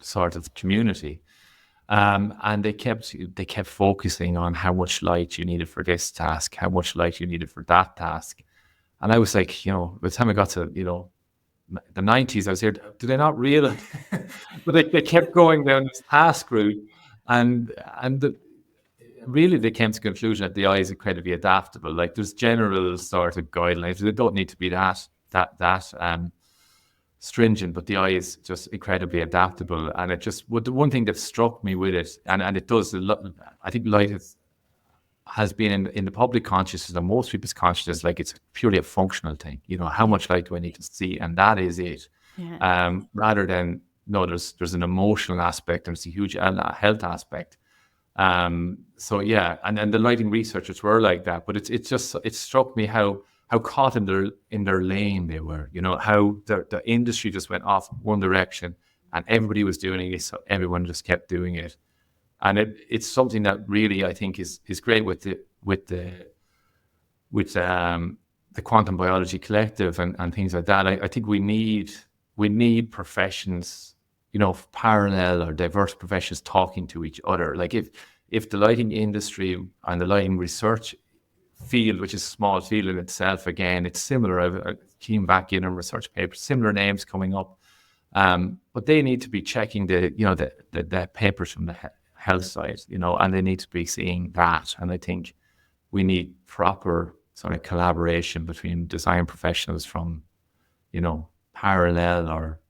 sort of community. And they kept focusing on how much light you needed for this task, how much light you needed for that task. And I was like, by the time I got to the 90s, I was here. Do they not realize? But they kept going down this task route, and really they came to the conclusion that the eye is incredibly adaptable. Like there's general sort of guidelines. They don't need to be that stringent, but the eye is just incredibly adaptable. And the one thing that struck me with it, and it does a lot. I think light has been in the public consciousness and most people's consciousness, like it's purely a functional thing. How much light do I need to see, and that is it. Yeah. Rather than no, there's an emotional aspect and there's a huge health aspect. So yeah, and the lighting researchers were like that, but it struck me how caught in their lane they were. How the industry just went off one direction, and everybody was doing it, so everyone just kept doing it. And it's something that really I think is great with the quantum biology collective and things like that. I think we need professions, parallel or diverse professions talking to each other. Like if the lighting industry and the lighting research field, which is a small field in itself, again, it's similar. I came back in research papers, similar names coming up, but they need to be checking the papers from the health side, and they need to be seeing that. And I think we need proper sort of collaboration between design professionals from, parallel or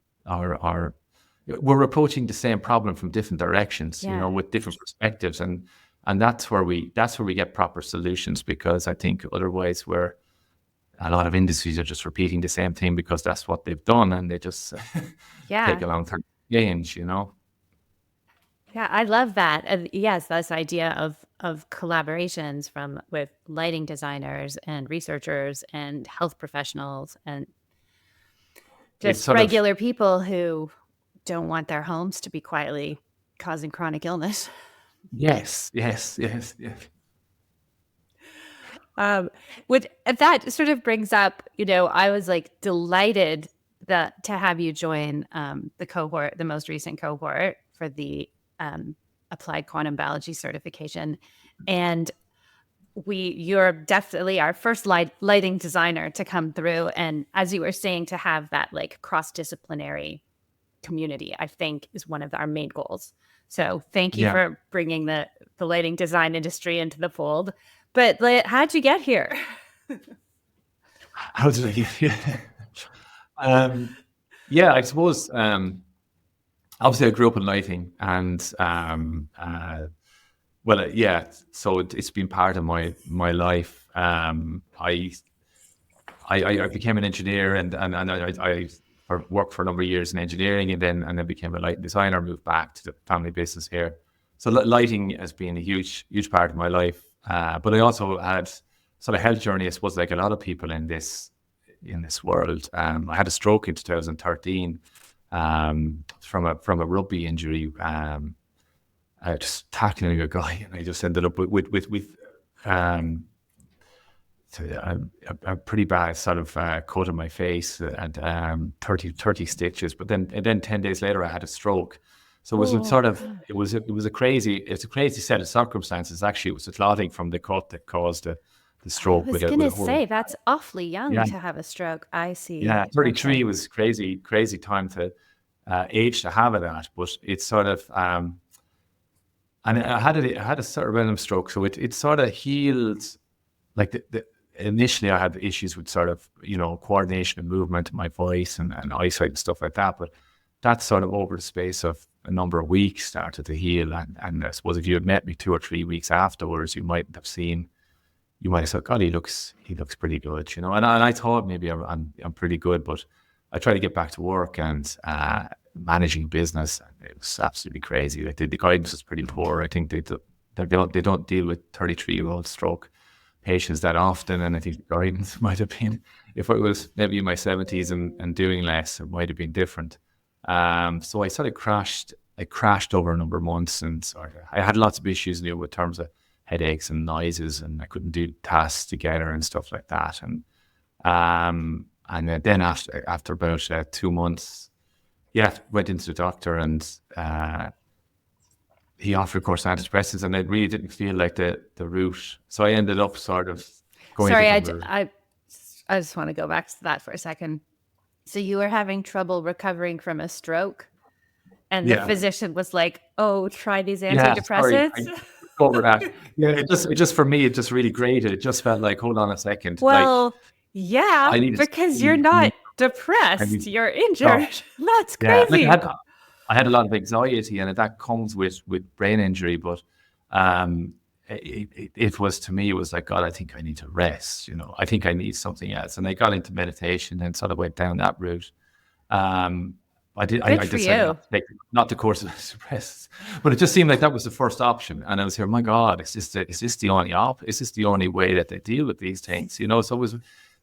we're approaching the same problem from different directions, Yeah. with different perspectives, and that's where we get proper solutions. Because I think otherwise a lot of industries are just repeating the same thing because that's what they've done, and they just take Yeah. a long time to change, Yeah, I love that. And yes, this idea of collaborations with lighting designers and researchers and health professionals and It's just sort of regular people who don't want their homes to be quietly causing chronic illness. yes, yes, yes, yes. Which that sort of brings up, I was like delighted to have you join the cohort, the most recent cohort for the applied quantum biology certification. And you're definitely our first lighting designer to come through. And as you were saying, to have that like cross-disciplinary community, I think is one of our main goals. So thank you Yeah. for bringing the lighting design industry into the fold. But how'd you get here? How did I get here? Yeah, I suppose. Obviously, I grew up in lighting, and yeah. So it's been part of my life. I became an engineer, and I or worked for a number of years in engineering, and then became a lighting designer, moved back to the family business here. So lighting has been a huge part of my life. But I also had sort of health journey, I suppose, like a lot of people in this world. I had a stroke in 2013 from a rugby injury. I was just tackling a guy, and I just ended up with a pretty bad sort of cut on my face and 30 stitches. But then 10 days later, I had a stroke. So it was sort of, it was a crazy set of circumstances. Actually, it was the clotting from the cut that caused the stroke. I was going to say, that's awfully young to have a stroke. I see. Yeah, 33 was crazy time to age to have it at. But it's sort of, and I had a sort of random stroke. So it sort of healed, like initially I had issues with sort of, coordination and movement, my voice and eyesight and stuff like that. But that sort of over the space of a number of weeks started to heal. And I suppose if you had met me 2 or 3 weeks afterwards, you might have said, God, he looks pretty good, And I thought maybe I'm pretty good, but I tried to get back to work and managing business. It was absolutely crazy. Like the guidance was pretty poor. I think they don't deal with 33-year-old stroke patients that often, and I think the guidance might have been, if I was maybe in my 70s and doing less, it might have been different. So I sort of crashed. I crashed over a number of months, and I had lots of issues with terms of headaches and noises, and I couldn't do tasks together and stuff like that. And then after about 2 months, went into the doctor, and he offered, of course, antidepressants, and I really didn't feel like the route. So I ended up sort of going. Sorry, I just want to go back to that for a second. So you were having trouble recovering from a stroke, and the physician was like, "Oh, try these antidepressants." Yeah, over that. Yeah, it just for me, it just really grated. It just felt like, hold on a second. Well, because you're not depressed, you're injured. That's crazy. Yeah, like I had a lot of anxiety, and that comes with brain injury. But it was, to me, it was like, God, I think I need to rest. I think I need something else. And I got into meditation and sort of went down that route. I decided not the course of suppressed, but it just seemed like that was the first option. And I was here, my God, is this the only way that they deal with these things? So it was,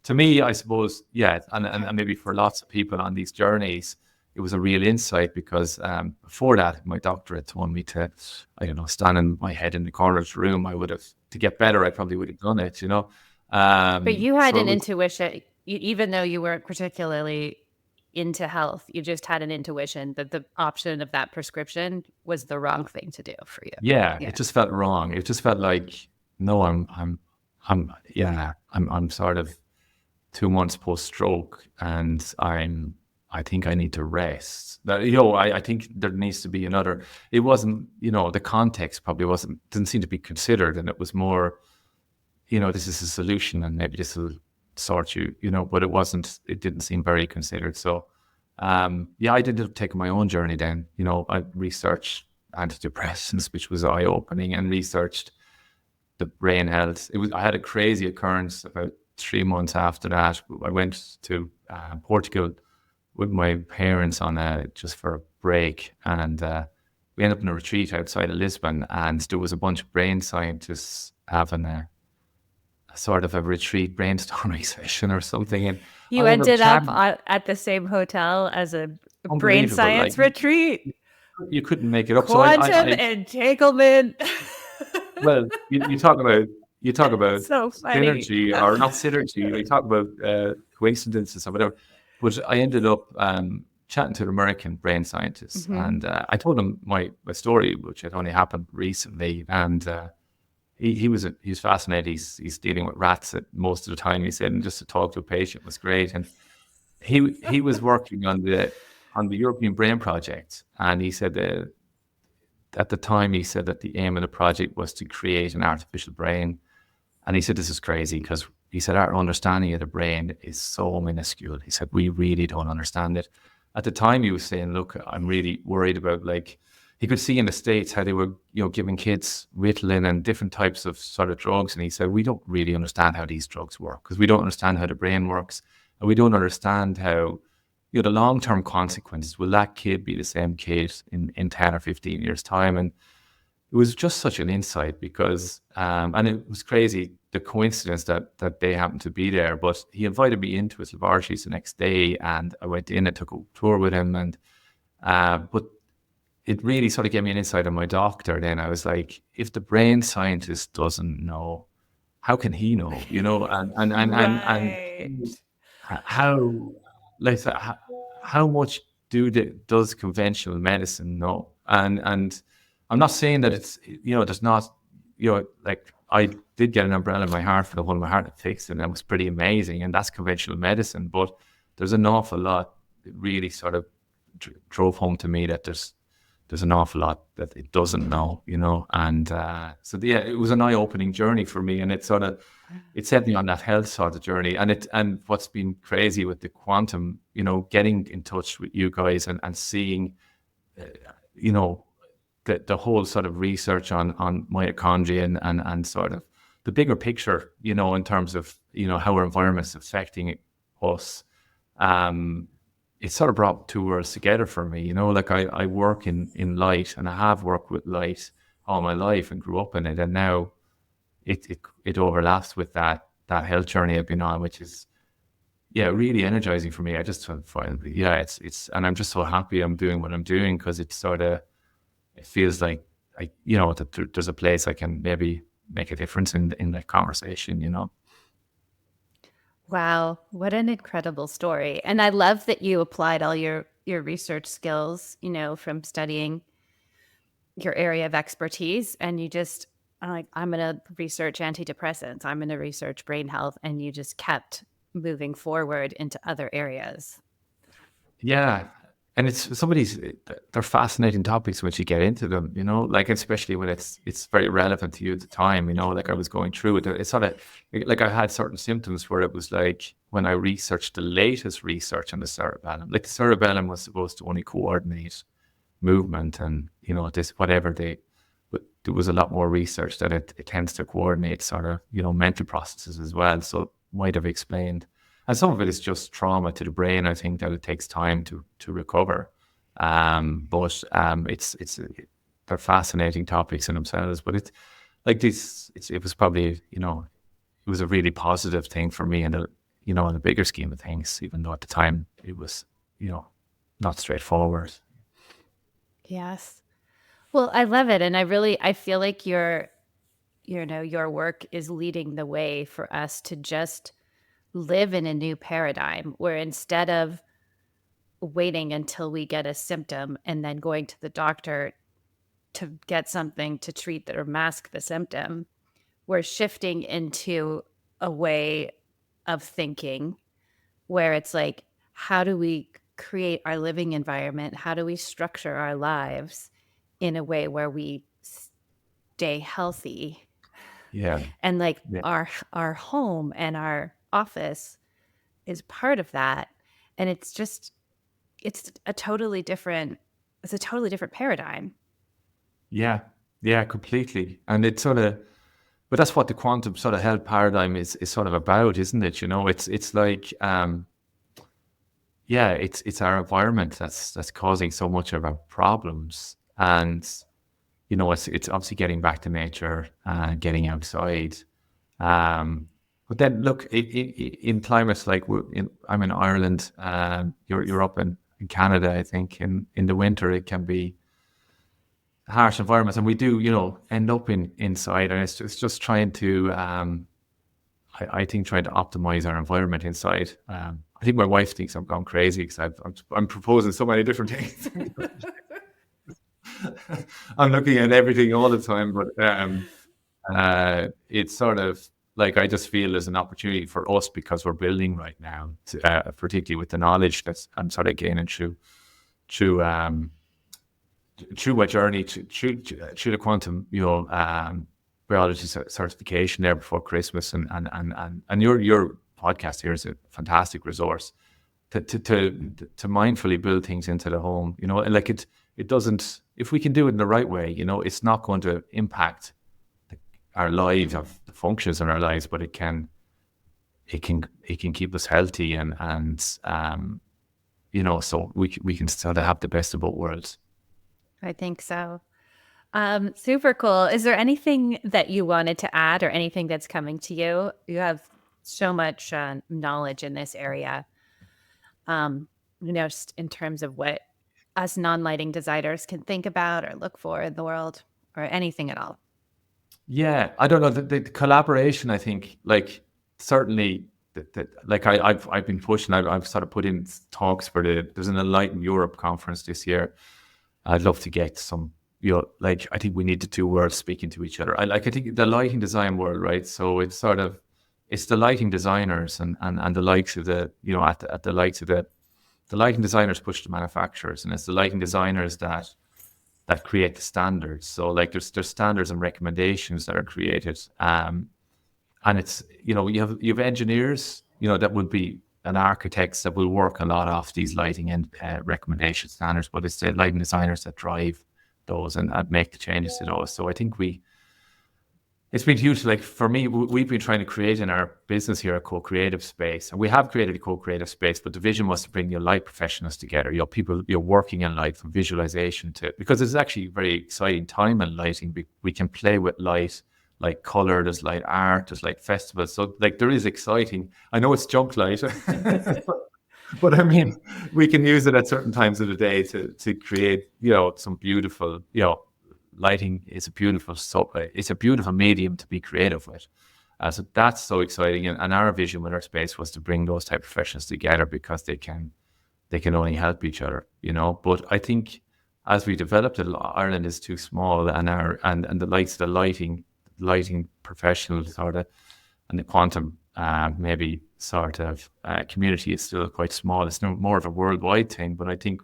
to me, I suppose, and maybe for lots of people on these journeys, it was a real insight, because before that, my doctor had told me to, stand in my head in the corner of the room. To get better, I probably would have done it, But you had an intuition, even though you weren't particularly into health, you just had an intuition that the option of that prescription was the wrong thing to do for you. Yeah. It just felt wrong. It just felt like, no, I'm sort of 2 months post stroke, and I think I need to rest. I think there needs to be another. It wasn't, the context probably didn't seem to be considered, and it was more, this is a solution, and maybe this will sort you, but it didn't seem very considered. So, I ended up taking my own journey then. I researched antidepressants, which was eye-opening, and researched the brain health. I had a crazy occurrence about 3 months after that. I went to Portugal with my parents just for a break, and we ended up in a retreat outside of Lisbon, and there was a bunch of brain scientists having a sort of a retreat brainstorming session or something. And you ended up at the same hotel as a brain science retreat. You couldn't make it up. Quantum entanglement. Well, you talk about so funny. synergy, or not synergy. You talk about coincidences or whatever. But I ended up chatting to an American brain scientist, and I told him my story, which had only happened recently, and he was fascinated. He's dealing with rats most of the time, he said, and just to talk to a patient was great. And he was working on the European Brain Project, and he said that at the time he said that the aim of the project was to create an artificial brain. And he said, this is crazy, because he said our understanding of the brain is so minuscule. He said, we really don't understand it. At the time he was saying, look, I'm really worried about, like, he could see in the States how they were, giving kids Ritalin and different types of sort of drugs. And he said, we don't really understand how these drugs work, because we don't understand how the brain works. And we don't understand how, the long-term consequences, will that kid be the same kid in 10 or 15 years time? And it was just such an insight because, and it was crazy, the coincidence that they happened to be there. But he invited me into his laboratories the next day, and I went in and took a tour with him. And but it really sort of gave me an insight on my doctor. Then I was like, if the brain scientist doesn't know, how can he know? And Right. how, like, how much does conventional medicine know? And I'm not saying that it's, there's not, like, I did get an umbrella in my heart for the one of my heart that fixed it, and that was pretty amazing, and that's conventional medicine. But there's an awful lot that really sort of drove home to me that there's an awful lot that it doesn't know, and so yeah, it was an eye-opening journey for me, and it set me on that health sort of journey. And what's been crazy with the quantum, getting in touch with you guys and seeing, you know, the whole sort of research on mitochondria and sort of the bigger picture, in terms of, how our environment's affecting us. It sort of brought two worlds together for me, like I work in light, and I have worked with light all my life and grew up in it. And now it overlaps with that health journey I've been on, which is, yeah, really energizing for me. I just find, yeah, it's, and I'm just so happy I'm doing what I'm doing, because it's sort of, it feels like that there's a place I can maybe make a difference in that conversation. Wow, what an incredible story. And I love that you applied all your research skills, from studying your area of expertise, and you just like, I'm going to research antidepressants, I'm going to research brain health, and you just kept moving forward into other areas. Yeah. And it's some of these, they're fascinating topics once you get into them, like, especially when it's very relevant to you at the time, like I was going through it. It's sort of like I had certain symptoms where it was like when I researched the latest research on the cerebellum, like the cerebellum was supposed to only coordinate movement and, this, whatever but there was a lot more research that it tends to coordinate sort of, mental processes as well. So it might have explained. And some of it is just trauma to the brain. I think that it takes time to recover. But they're fascinating topics in themselves. But it's like this. It was probably, it was a really positive thing for me, and in the bigger scheme of things. Even though at the time it was, not straightforward. Yes. Well, I love it. And I feel like your work is leading the way for us to just live in a new paradigm where instead of waiting until we get a symptom and then going to the doctor to get something to treat or mask the symptom, we're shifting into a way of thinking where it's like, how do we create our living environment? How do we structure our lives in a way where we stay healthy? Yeah. And like Yeah. our home and our office is part of that. And it's a totally different paradigm. Yeah. Yeah. Completely. And it's sort of. But that's what the quantum sort of health paradigm is sort of about, isn't it? It's like, yeah, it's our environment that's causing so much of our problems, and it's obviously getting back to nature, getting outside. But then look, in climates like I'm in Ireland, you're up in Canada. I think in the winter it can be harsh environments, and we do end up inside, and it's just trying to I think trying to optimize our environment inside. I think my wife thinks I'm gone crazy because I'm proposing so many different things. I'm looking at everything all the time, but it's sort of like I just feel there's an opportunity for us because we're building right now, particularly with the knowledge that I'm sort of gaining through my journey through the quantum, biology certification there before Christmas, and your podcast here is a fantastic resource to mindfully build things into the home. And like it doesn't, if we can do it in the right way, it's not going to impact our lives, of the functions in our lives, but it can keep us healthy and so we can sort of have the best of both worlds. I think so. Super cool. Is there anything that you wanted to add or anything that's coming to you? You have so much knowledge in this area, just in terms of what us non-lighting designers can think about or look for in the world or anything at all. Yeah, I don't know the collaboration. I think certainly like I've been pushing. I've sort of put in talks for there's an Enlighten Europe conference this year. I'd love to get some. I think we need the two worlds speaking to each other. I think the lighting design world, right? So it's the lighting designers and the likes of at the likes of the lighting designers push the manufacturers, and it's the lighting designers that create the standards. So there's standards and recommendations that are created, and it's you have engineers that would be and architects that will work a lot off these lighting and recommendation standards, but it's the lighting designers that drive those and make the changes to those. So I think it's been huge. Like for me, we've been trying to create in our business here a co-creative space, and we have created a co-creative space. But the vision was to bring your light professionals together, people you're working in light from visualization because it's actually a very exciting time in lighting. We can play with light, like color. There's light art. There's light festivals. So there is exciting. I know it's junk light, but I mean, we can use it at certain times of the day to create some beautiful lighting is a beautiful medium to be creative with. So that's so exciting. And our vision with our space was to bring those type of professionals together because they can only help each other, But I think as we developed it, Ireland is too small, and the likes of the lighting professionals and the quantum maybe community is still quite small. It's more of a worldwide thing, but I think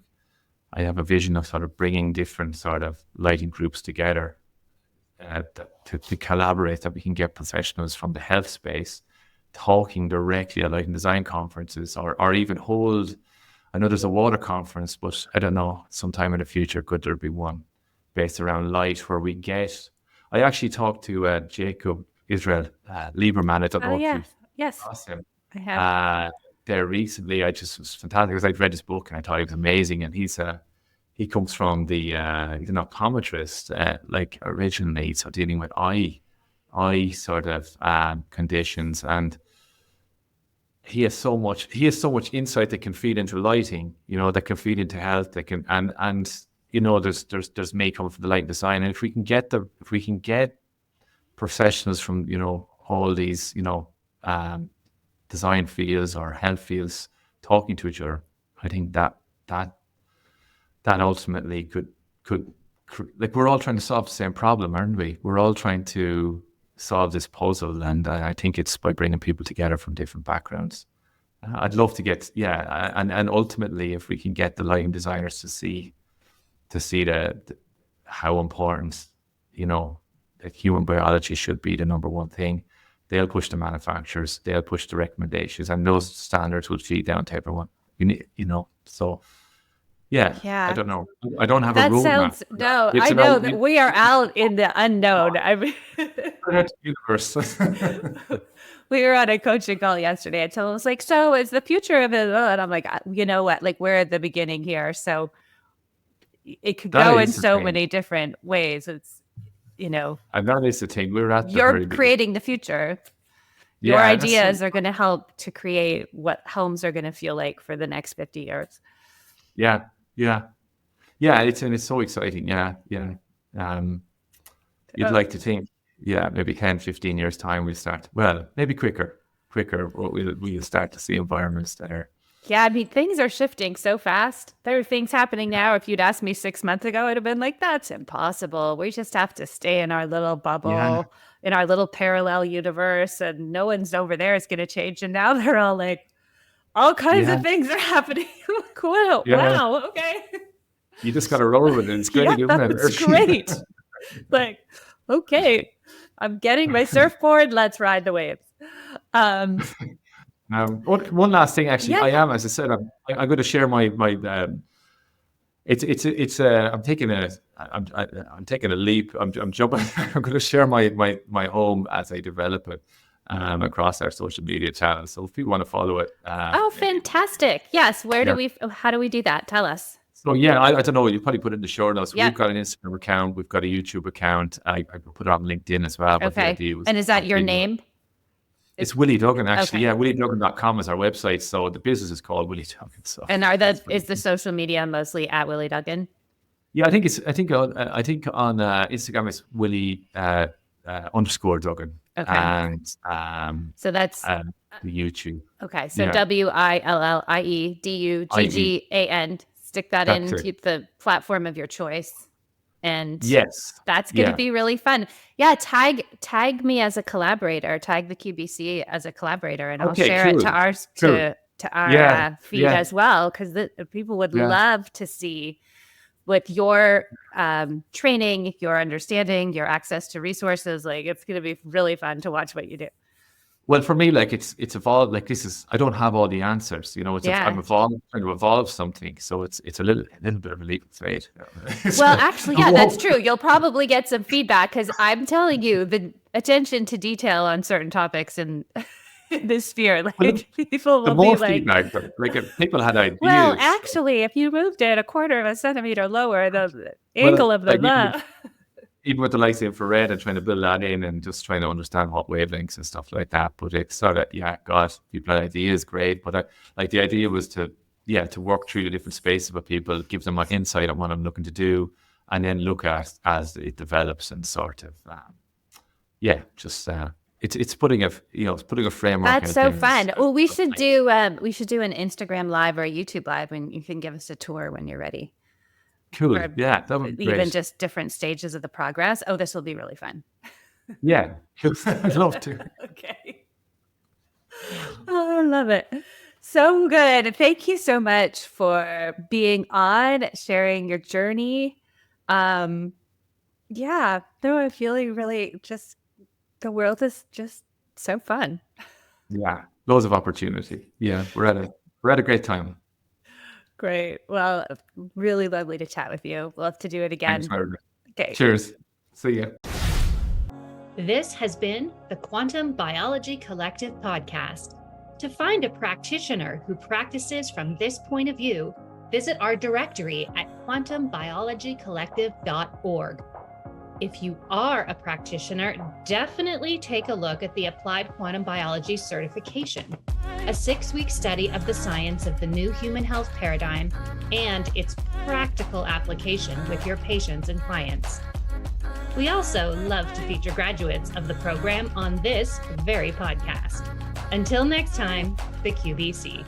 I have a vision of sort of bringing different sort of lighting groups together to collaborate, that we can get professionals from the health space talking directly at lighting design conferences or even hold. I know there's a water conference, but I don't know, sometime in the future, could there be one based around light where we get. I actually talked to Jacob Israel Lieberman. I don't know if you've Yes, asked him. I have. There recently. I just was fantastic because I'd read his book and I thought he was amazing. And he comes from he's an optometrist, originally, so dealing with eye sort of conditions, and he has so much insight that can feed into lighting, that can feed into health, that can and there's may come from the light design, and if we can get professionals from all these design fields or health fields talking to each other, I think that ultimately could we're all trying to solve the same problem, aren't we? We're all trying to solve this puzzle, and I think it's by bringing people together from different backgrounds. I'd love to get and ultimately if we can get the lighting designers to see how important that human biology should be the number one thing. They'll push the manufacturers, they'll push the recommendations, and those standards will feed down to everyone. So yeah, I don't know. I don't have a roadmap. No, I know that we are out in the unknown. I mean, universe. We were on a coaching call yesterday. I told him, I was like, so is the future of it? And I'm like, you know what? Like, we're at the beginning here. So it could go in so many different ways. It's, and that is the thing. We're at you're creating the future. Your ideas are going to help to create what homes are going to feel like for the next 50 years. Yeah. It's so exciting. Yeah. You'd like to think, maybe 10, 15 years time we'll start. Well, maybe quicker. We'll start to see environments that are. Yeah, I mean, things are shifting so fast. There are things happening now. If you'd asked me 6 months ago, I'd have been like, that's impossible. We just have to stay in our little bubble, in our little parallel universe, and no one's over there is going to change. And now they're all like, all kinds of things are happening. Cool. Yeah. Wow. Okay. You just got to roll with it. It's great, isn't it? It's great. Like, okay, I'm getting my surfboard. Let's ride the waves. One last thing, actually, I am, as I said, I'm going to share my I'm taking a leap. I'm jumping. I'm going to share my home as I develop it, across our social media channels. So if you want to follow it. Oh, fantastic. Yes. How do we do that? Tell us. So yeah, I don't know. You probably put it in the show notes. Yep. We've got an Instagram account. We've got a YouTube account. I put it on LinkedIn as well. But Okay. And is that your name? It's Willie Duggan, actually. Okay. Yeah, willieduggan.com is our website. So the business is called Willie Duggan. So and is the social media mostly at Willie Duggan? Yeah, I think on Instagram it's Willie _Duggan. Okay. And so that's the YouTube. Okay. So WILLIEDUGGAN. Stick that into the platform of your choice. And yes, that's going to be really fun. Yeah. Tag me as a collaborator, tag the QBC as a collaborator, and I'll share it to our feed as well. Cause people would love to see with your training, your understanding, your access to resources. Like, it's going to be really fun to watch what you do. Well, for me, like it's evolved. Like I don't have all the answers. I'm trying to evolve something. So it's a little bit of a leap of faith. Well, actually, yeah, that's true. You'll probably get some feedback because I'm telling you, the attention to detail on certain topics in this sphere, people will be like, feedback, like if people had ideas. Well, actually, if you moved it 1/4 centimeter lower, the angle of the even with the likes of infrared and trying to build that in and just trying to understand what wavelengths and stuff like that. But it's sort of, people had ideas, great. But the idea was to work through the different spaces with people, give them an insight on what I'm looking to do, and then look at as it develops and sort of, it's putting a framework. That's so fun. Well, we should do an Instagram live or a YouTube live, and you can give us a tour when you're ready. Cool. Yeah, that would be great. Even just different stages of the progress. Oh, this will be really fun. Yeah, I'd love to. Okay. Oh, I love it. So good. Thank you so much for being on, sharing your journey. I'm feeling really just, the world is just so fun. Yeah, loads of opportunity. Yeah, we're at a great time. Great. Well, really lovely to chat with you. We'll have to do it again. Thanks, okay. Cheers. See ya. This has been the Quantum Biology Collective podcast. To find a practitioner who practices from this point of view, visit our directory at quantumbiologycollective.org. If you are a practitioner, definitely take a look at the Applied Quantum Biology Certification, a 6-week study of the science of the new human health paradigm and its practical application with your patients and clients. We also love to feature graduates of the program on this very podcast. Until next time, the QBC.